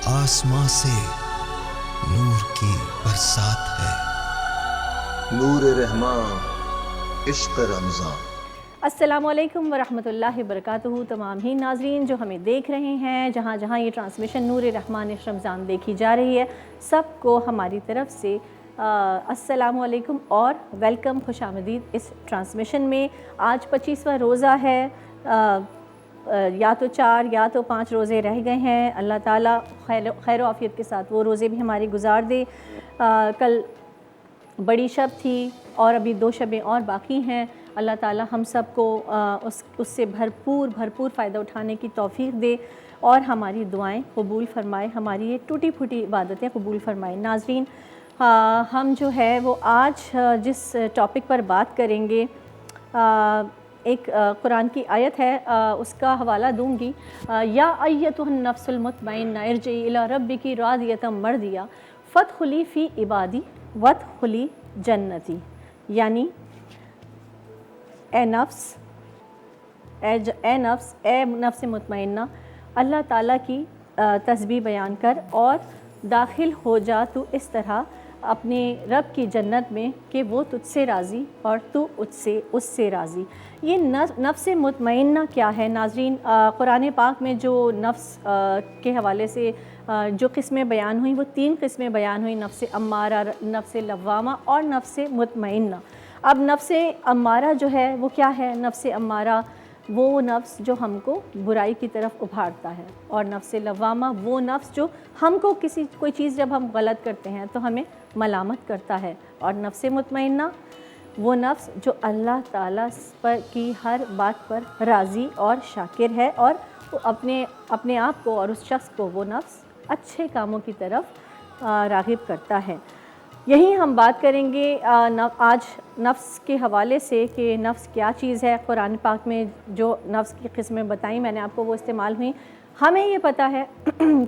آسماں سے نور کی برسات ہے، نور رحماں عشق رمضان۔ السلام علیکم ورحمۃ اللہ وبرکاتہ۔ تمام ہی ناظرین جو ہمیں دیکھ رہے ہیں جہاں جہاں یہ ٹرانسمیشن نور رحمان عشق رمضان دیکھی جا رہی ہے، سب کو ہماری طرف سے السلام علیکم اور ویلکم، خوش آمدید اس ٹرانسمیشن میں۔ آج 25واں روزہ ہے، یا تو 4 یا تو 5 روزے رہ گئے ہیں۔ اللہ تعالیٰ خیر و عافیت کے ساتھ وہ روزے بھی ہمارے گزار دے۔ کل بڑی شب تھی اور ابھی 2 شبیں اور باقی ہیں۔ اللہ تعالیٰ ہم سب کو اس سے بھرپور فائدہ اٹھانے کی توفیق دے اور ہماری دعائیں قبول فرمائے، ہماری یہ ٹوٹی پھوٹی عبادتیں قبول فرمائے۔ ناظرین، ہم جو ہے وہ آج جس ٹاپک پر بات کریں گے، ایک قرآن کی آیت ہے، اس کا حوالہ دوں گی۔ یا ایتھا النفس المطمئنہ ارجعی الی ربک راضیۃ مرضیہ فادخلی فی عبادی وادخلی جنتی، یعنی اے نفس مطمئنہ، اللہ تعالیٰ کی تسبیح بیان کر اور داخل ہو جا تو اس طرح اپنے رب کی جنت میں کہ وہ تجھ سے راضی اور تو اس سے راضی۔ یہ نفس مطمئنہ کیا ہے ناظرین؟ قرآن پاک میں جو نفس کے حوالے سے جو قسمیں بیان ہوئیں وہ 3 قسمیں بیان ہوئیں، نفس امارہ، نفس لوامہ اور نفس مطمئنہ۔ اب نفس امارہ جو ہے وہ کیا ہے؟ نفس امارہ وہ نفس جو ہم کو برائی کی طرف ابھارتا ہے، اور نفس لوامہ وہ نفس جو ہم کو کوئی چیز جب ہم غلط کرتے ہیں تو ہمیں ملامت کرتا ہے، اور نفس مطمئنہ وہ نفس جو اللہ تعالیٰ پر کی ہر بات پر راضی اور شاکر ہے، اور اپنے آپ کو اور اس شخص کو وہ نفس اچھے کاموں کی طرف راغب کرتا ہے۔ یہی ہم بات کریں گے آج نفس کے حوالے سے کہ نفس کیا چیز ہے۔ قرآن پاک میں جو نفس کی قسمیں بتائیں میں نے آپ کو وہ استعمال ہوئیں۔ ہمیں یہ پتہ ہے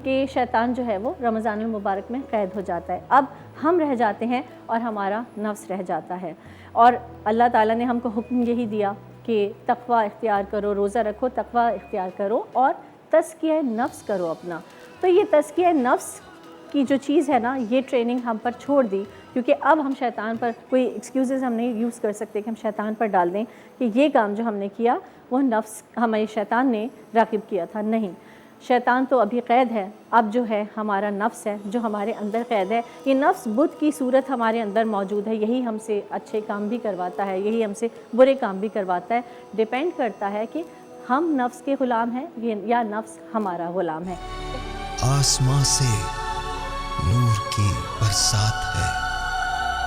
کہ شیطان جو ہے وہ رمضان المبارک میں قید ہو جاتا ہے، اب ہم رہ جاتے ہیں اور ہمارا نفس رہ جاتا ہے، اور اللہ تعالیٰ نے ہم کو حکم یہی دیا کہ تقوی اختیار کرو، روزہ رکھو، تقوی اختیار کرو اور تزکیہ نفس کرو اپنا۔ تو یہ تزکیہ نفس کی جو چیز ہے نا، یہ ٹریننگ ہم پر چھوڑ دی، کیونکہ اب ہم شیطان پر کوئی ایکسکیوزز ہم نہیں یوز کر سکتے کہ ہم شیطان پر ڈال دیں کہ یہ کام جو ہم نے کیا وہ نفس ہمیں شیطان نے راغب کیا تھا۔ نہیں، شیطان تو ابھی قید ہے، اب جو ہے ہمارا نفس ہے جو ہمارے اندر قید ہے۔ یہ نفس بت کی صورت ہمارے اندر موجود ہے، یہی ہم سے اچھے کام بھی کرواتا ہے، یہی ہم سے برے کام بھی کرواتا ہے۔ ڈیپینڈ کرتا ہے کہ ہم نفس کے غلام ہیں یا نفس ہمارا غلام ہے۔ آسماں سے نور کی برسات ہے،